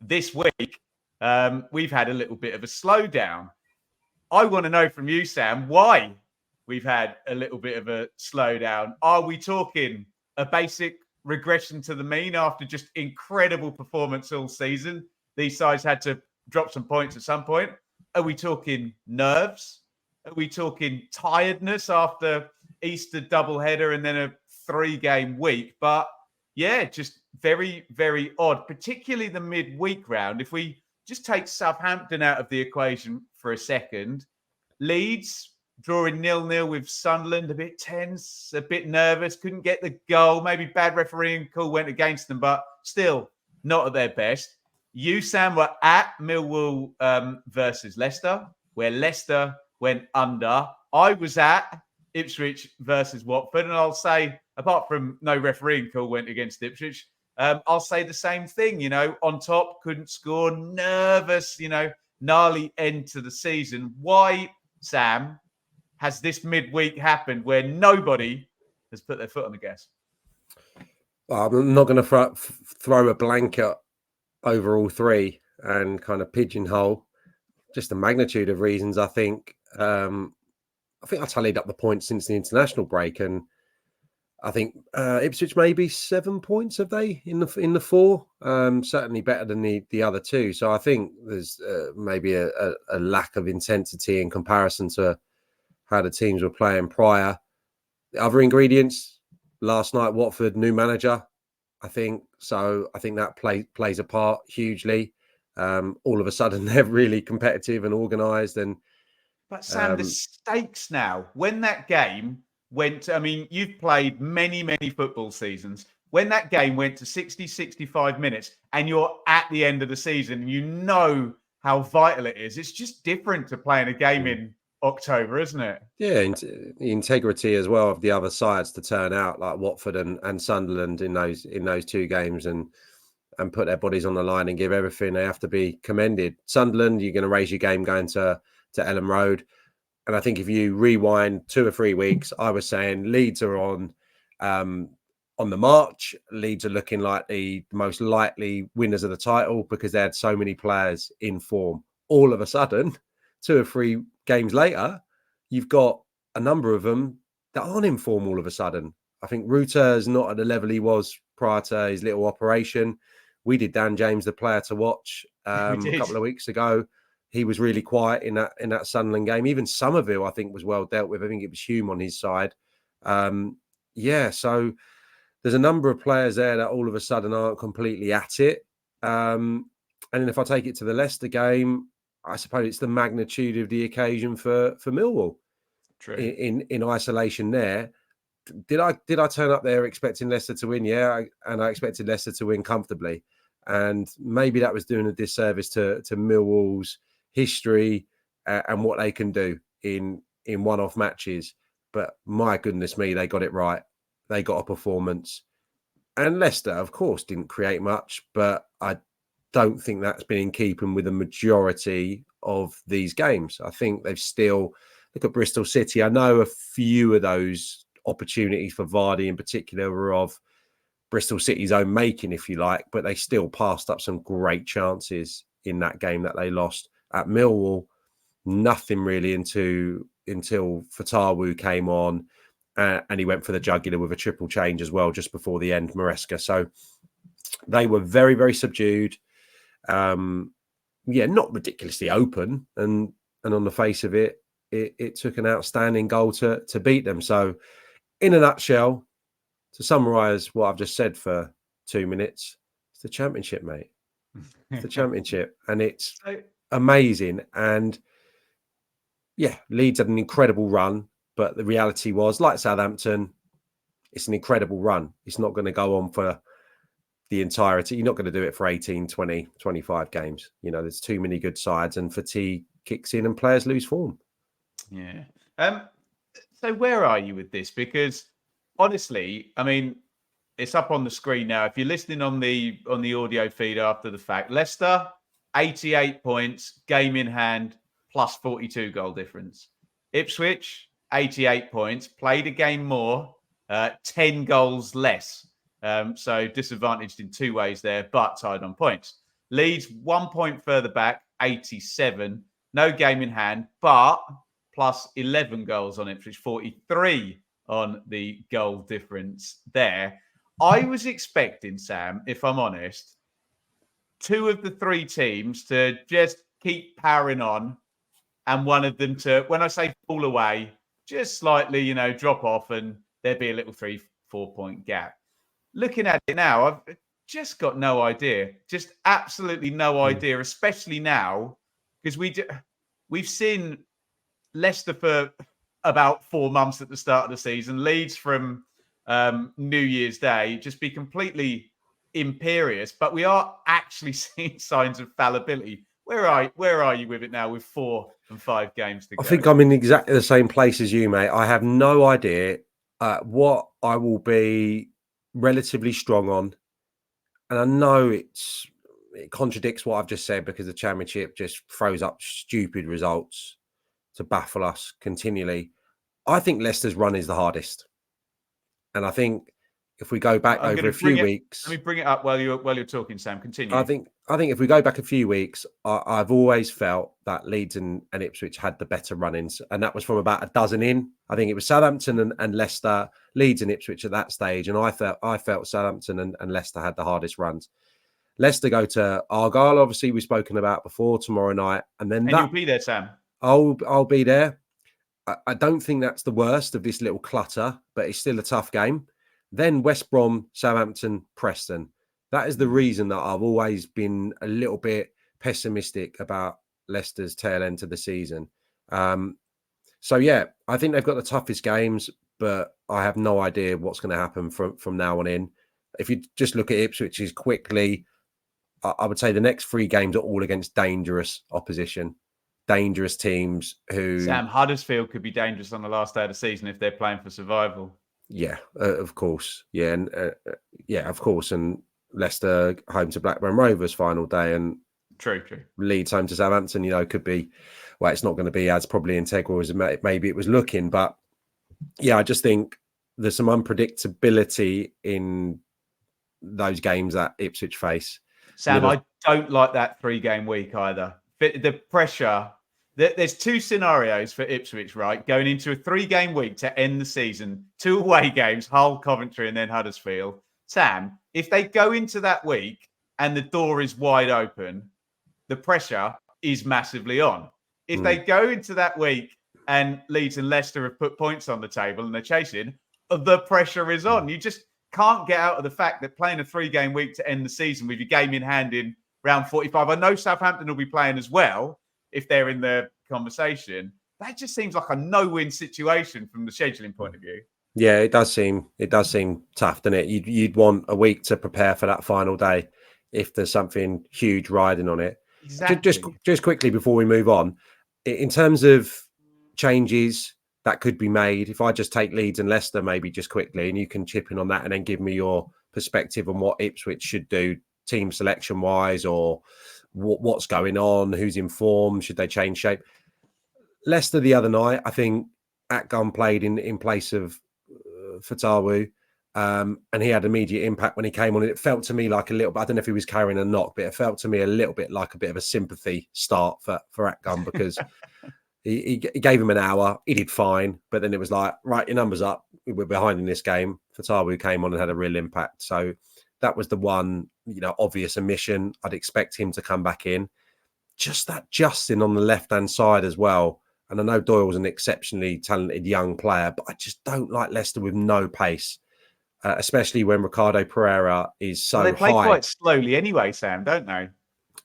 this week, we've had a little bit of a slowdown. I want to know from you, Sam, why we've had a little bit of a slowdown. Are we talking a basic regression to the mean after just incredible performance all season? These sides had to drop some points at some point. Are we talking nerves? Are we talking tiredness after Easter doubleheader and then a 3-game week? But yeah, just very, very odd, particularly the midweek round. If we just take Southampton out of the equation for a second, Leeds drawing 0-0 with Sunderland, a bit tense, a bit nervous, couldn't get the goal. Maybe bad refereeing call went against them, but still not at their best. You, Sam, were at Millwall versus Leicester, where Leicester went under. I was at Ipswich versus Watford, and I'll say, apart from no refereeing call went against Ipswich, I'll say the same thing. You know, on top, couldn't score, nervous, gnarly end to the season. Why, Sam, has this midweek happened where nobody has put their foot on the gas? I'm not going to throw a blanket over all three and kind of pigeonhole just the magnitude of reasons. I think I tallied up the points since the international break, and I think Ipswich maybe 7 points have they in the 4, certainly better than the other 2. So I think there's maybe a lack of intensity in comparison to how the teams were playing prior. The other ingredients, last night Watford, new manager, I think. So I think that plays a part hugely. All of a sudden they're really competitive and organised. But Sam, the stakes now, when that game went, I mean, you've played many, many football seasons. When that game went to 60, 65 minutes and you're at the end of the season, you know how vital it is. It's just different to playing a game in October, isn't it? Yeah, the integrity as well of the other sides to turn out, like Watford and Sunderland in those 2 games and put their bodies on the line and give everything. They have to be commended. Sunderland, you're going to raise your game going to Ellen Road. And I think if you rewind 2 or 3 weeks, I was saying Leeds are on the march. Leeds are looking like the most likely winners of the title because they had so many players in form. All of a sudden, 2 or 3 games later, you've got a number of them that aren't in form all of a sudden. I think Ruddock is not at the level he was prior to his little operation. We did Dan James, the player to watch, a couple of weeks ago. He was really quiet in that Sunderland game. Even Somerville, I think, was well dealt with. I think it was Hume on his side. So there's a number of players there that all of a sudden aren't completely at it. And then if I take it to the Leicester game, I suppose it's the magnitude of the occasion for Millwall. True. In isolation there. Did I turn up there expecting Leicester to win? Yeah, and I expected Leicester to win comfortably. And maybe that was doing a disservice to Millwall's history and what they can do in one-off matches. But my goodness me, they got it right. They got a performance. And Leicester, of course, didn't create much, but I don't think that's been in keeping with the majority of these games. I think they've still... Look at Bristol City. I know a few of those opportunities for Vardy in particular were of Bristol City's own making, if you like, but they still passed up some great chances in that game that they lost. At Millwall, nothing really until Fatawu came on and he went for the jugular with a triple change as well just before the end, Maresca. So they were very, very subdued. Not ridiculously open. And on the face of it, it took an outstanding goal to beat them. So in a nutshell, to summarise what I've just said for 2 minutes, it's the championship, mate. It's the championship. And it's amazing. And yeah, Leeds had an incredible run. But the reality was, like Southampton, it's an incredible run. It's not going to go on for the entirety. You're not going to do it for 18, 20, 25 games. There's too many good sides and fatigue kicks in and players lose form. Yeah. So where are you with this? Because honestly, I mean, it's up on the screen now. If you're listening on the audio feed after the fact, Leicester, 88 points, game in hand, plus 42 goal difference. Ipswich, 88 points, played a game more, 10 goals less. So disadvantaged in 2 ways there, but tied on points. Leeds 1 point further back, 87. No game in hand, but plus 11 goals on Ipswich, 43 on the goal difference there. I was expecting, Sam, if I'm honest, 2 of the 3 teams to just keep powering on, and one of them to, when I say fall away, just slightly, drop off, and there'd be a little 3-4 point gap. Looking at it now, I've just got no idea. Just absolutely no idea, especially now, because we've seen Leicester for about 4 months at the start of the season, Leeds from New Year's Day, just be completely imperious. But we are actually seeing signs of fallibility. Where are you with it now with 4 and 5 games to go? I think I'm in exactly the same place as you, mate. I have no idea what I will be relatively strong on. And I know it contradicts what I've just said, because the Championship just throws up stupid results to baffle us continually. I think Leicester's run is the hardest. And I think if we go back over a few weeks... Let me bring it up while you're talking, Sam. Continue. I think if we go back a few weeks, I've always felt that Leeds and Ipswich had the better run-ins. And that was from about a dozen in. I think it was Southampton and Leicester, Leeds and Ipswich at that stage. And I felt Southampton and Leicester had the hardest runs. Leicester go to Argyle, obviously we've spoken about before, tomorrow night. And you'll be there, Sam. I'll be there. I don't think that's the worst of this little clutter, but it's still a tough game. Then West Brom, Southampton, Preston. That is the reason that I've always been a little bit pessimistic about Leicester's tail end to the season. So, yeah, I think they've got the toughest games, but I have no idea what's going to happen from now on in. If you just look at Ipswich's quickly, I would say the next 3 games are all against dangerous opposition, dangerous teams who... Sam, Huddersfield could be dangerous on the last day of the season if they're playing for survival. Yeah, of course. Yeah, and of course. And Leicester home to Blackburn Rovers final day, and true. Leeds home to Southampton. Could be. Well, it's not going to be as probably integral as maybe it was looking, but yeah, I just think there's some unpredictability in those games that Ipswich face. Sam, I don't like that 3-game week either. The pressure. There's 2 scenarios for Ipswich, right? Going into a 3-game week to end the season, 2 away games, Hull, Coventry, and then Huddersfield. Sam, if they go into that week and the door is wide open, the pressure is massively on. If they go into that week and Leeds and Leicester have put points on the table and they're chasing, the pressure is on. You just can't get out of the fact that playing a 3-game week to end the season with your game in hand in round 45. I know Southampton will be playing as well, if they're in the conversation. That just seems like a no-win situation from the scheduling point of view. Yeah, it does seem tough, doesn't it? You'd want a week to prepare for that final day if there's something huge riding on it. Exactly. Just quickly before we move on, in terms of changes that could be made, if I just take Leeds and Leicester maybe just quickly, and you can chip in on that and then give me your perspective on what Ipswich should do team selection-wise, or what's going on, who's in form, should they change shape? Leicester the other night, I think Atgun played in place of Fatawu, and he had immediate impact when he came on. And it felt to me like a little bit, I don't know if he was carrying a knock, but it felt to me a little bit like a bit of a sympathy start for Atgun, because he gave him an hour, he did fine, but then it was like, right, your number's up, we're behind in this game. Fatawu came on and had a real impact. So that was the one, obvious omission. I'd expect him to come back in. Just that Justin on the left-hand side as well. And I know Doyle's an exceptionally talented young player, but I just don't like Leicester with no pace, especially when Ricardo Pereira is so high. They play quite slowly anyway, Sam, don't they?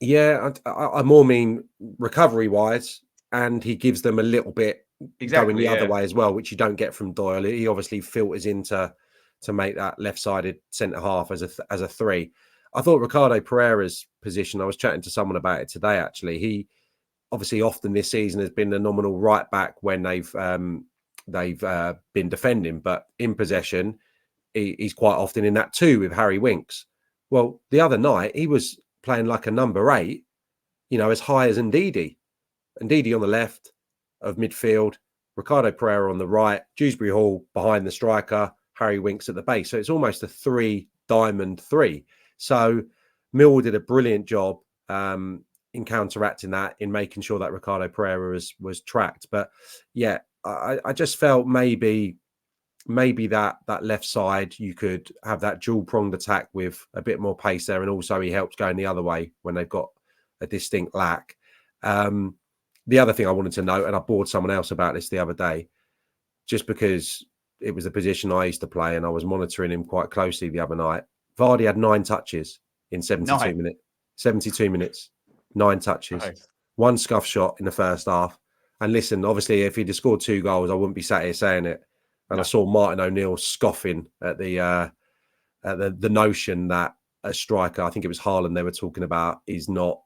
Yeah, I more mean recovery-wise, and he gives them a little bit going the other way as well, which you don't get from Doyle. He obviously filters into to make that left-sided centre-half as a 3. I thought Ricardo Pereira's position, I was chatting to someone about it today, actually. He obviously often this season has been the nominal right-back when they've been defending, but in possession, he's quite often in that 2 with Harry Winks. Well, the other night, he was playing like a number 8, as high as Ndidi. Ndidi on the left of midfield, Ricardo Pereira on the right, Dewsbury Hall behind the striker, Harry Winks at the base. So it's almost a 3-diamond 3. So Millwall did a brilliant job in counteracting that, in making sure that Ricardo Pereira was tracked. But yeah, I just felt maybe that left side, you could have that dual pronged attack with a bit more pace there, and also he helps going the other way when they've got a distinct lack. The other thing I wanted to note, and I bored someone else about this the other day, just because it was the position I used to play and I was monitoring him quite closely the other night. Vardy had 9 touches in 72 minutes. 72 minutes, 9 touches, Right. 1 scuff shot in the first half. And listen, obviously, if he'd have scored 2 goals, I wouldn't be sat here saying it. And No. I saw Martin O'Neill scoffing at the notion that a striker, I think it was Haaland they were talking about, is not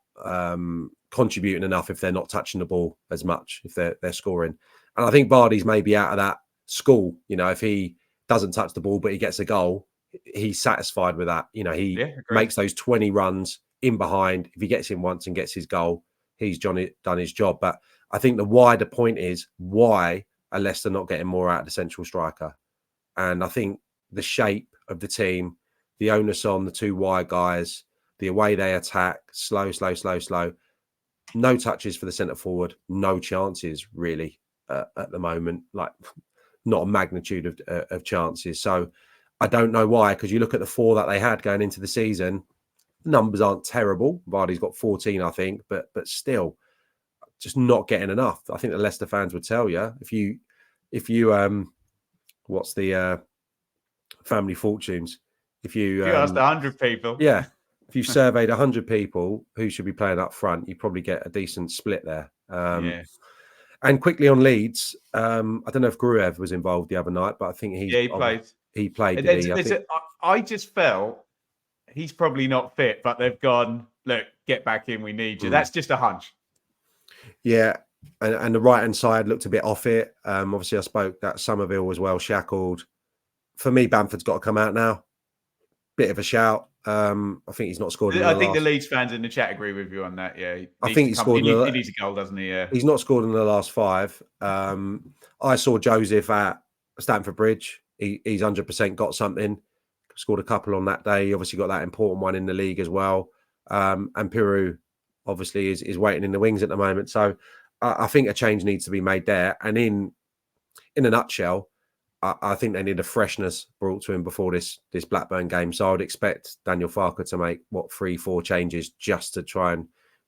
contributing enough if they're not touching the ball as much, if they're scoring. And I think Vardy's maybe out of that school. You know, if he doesn't touch the ball but he gets a goal, he's satisfied with that. You know, he makes those 20 runs in behind. If he gets in once and gets his goal, he's done his job. But I think the wider point is, why are Leicester not getting more out of the central striker? And I think the shape of the team, the onus on the 2 wide guys, the way they attack, slow. No touches for the centre forward, no chances really at the moment, like not a magnitude of chances. So I don't know why, because you look at the 4 that they had going into the season, numbers aren't terrible. Vardy's got 14, I think, but still just not getting enough. I think the Leicester fans would tell you, if you what's the family fortunes? If you asked 100 people, yeah, if you surveyed 100 people who should be playing up front, you probably get a decent split there. And quickly on Leeds, I don't know if Gruev was involved the other night, but I think he played. He played. I just felt he's probably not fit, but they've gone, look, get back in, we need you. That's just a hunch. Yeah, and the right-hand side looked a bit off it. Obviously, I spoke that Somerville was well shackled. For me, Bamford's got to come out now. Bit of a shout. I think he's not scored. I think the Leeds fans in the chat agree with you on that. Yeah, I think he scored. He needs a goal, doesn't he? Yeah, he's not scored in the last 5. I saw Joseph at Stamford Bridge. He's 100% got something. Scored a couple on that day. He obviously got that important one in the league as well. And Piru obviously is waiting in the wings at the moment. So I think a change needs to be made there. And in a nutshell, I think they need a freshness brought to him before this Blackburn game. So I would expect Daniel Farker to make 3-4 changes just to try and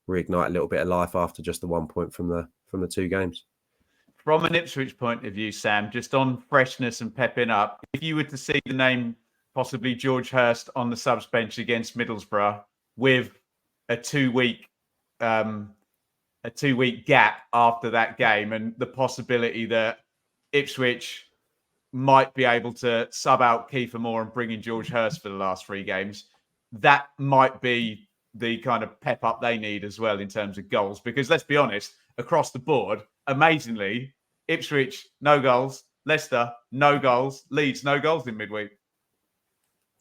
reignite a little bit of life after just the 1 point from the 2 games. From an Ipswich point of view, Sam, just on freshness and pepping up, if you were to see the name possibly George Hurst on the subs bench against Middlesbrough with a 2-week gap after that game, and the possibility that Ipswich might be able to sub out Kiefer Moore and bring in George Hurst for the last 3 games, that might be the kind of pep up they need as well in terms of goals. Because let's be honest, across the board, amazingly, Ipswich, no goals. Leicester, no goals. Leeds, no goals in midweek.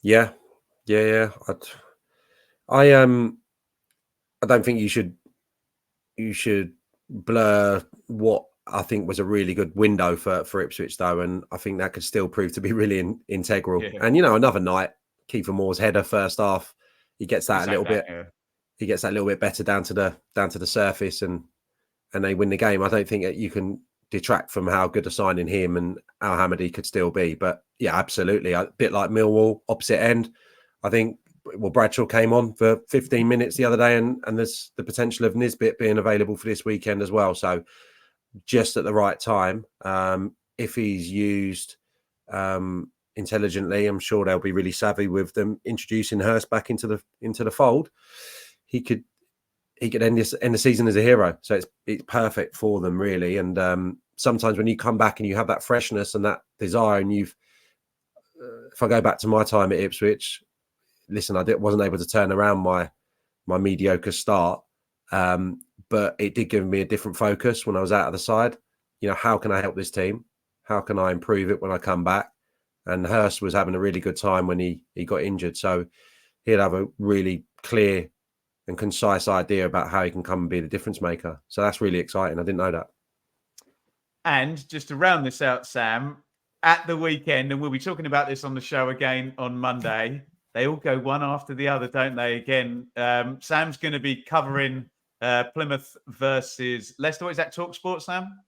Yeah. I don't think you should blur what I think was a really good window for Ipswich, though, and I think that could still prove to be really integral. Yeah. And another night, Kiefer Moore's header first half, he gets that he gets that a little bit better down to the surface, and they win the game. I don't think that you can detract from how good a signing him and Al Hamadi could still be. But yeah, absolutely, a bit like Millwall, opposite end. I think Bradshaw came on for 15 minutes the other day, and there's the potential of Nisbet being available for this weekend as well. So just at the right time, if he's used intelligently, I'm sure they'll be really savvy with them introducing Hurst back into the fold. He could end the season as a hero. So it's perfect for them, really. And sometimes when you come back and you have that freshness and that desire, and if I go back to my time at Ipswich, listen, I wasn't able to turn around my mediocre start, but it did give me a different focus when I was out of the side. How can I help this team? How can I improve it when I come back? And Hurst was having a really good time when he got injured. So he'll have a really clear and concise idea about how he can come and be the difference maker. So that's really exciting. I didn't know that. And just to round this out, Sam, at the weekend, and we'll be talking about this on the show again on Monday, They all go one after the other, don't they? Again, Sam's going to be covering Plymouth versus Leicester. What is that, TalkSport, Sam?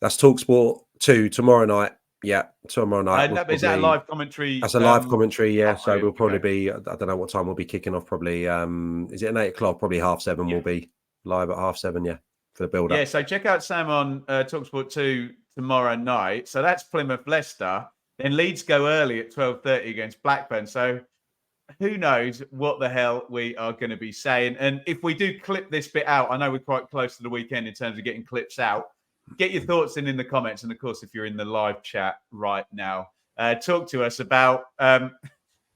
That's TalkSport 2 tomorrow night. Yeah, tomorrow night. Is that a live commentary? That's a live commentary, yeah. So we'll probably okay. be, I don't know what time we'll be kicking off, probably, is it an 8 o'clock? Probably 7:30 we'll be live at 7:30, yeah, for the build-up. Yeah, so check out Sam on TalkSport 2 tomorrow night. So that's Plymouth-Leicester. Then Leeds go early at 12:30 against Blackburn. So who knows what the hell we are going to be saying. And if we do clip this bit out, I know we're quite close to the weekend in terms of getting clips out. Get your thoughts in the comments. And of course, if you're in the live chat right now, talk to us about,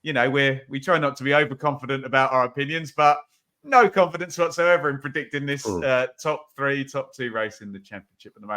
we try not to be overconfident about our opinions, but no confidence whatsoever in predicting this top 3, top 2 race in the championship at the moment.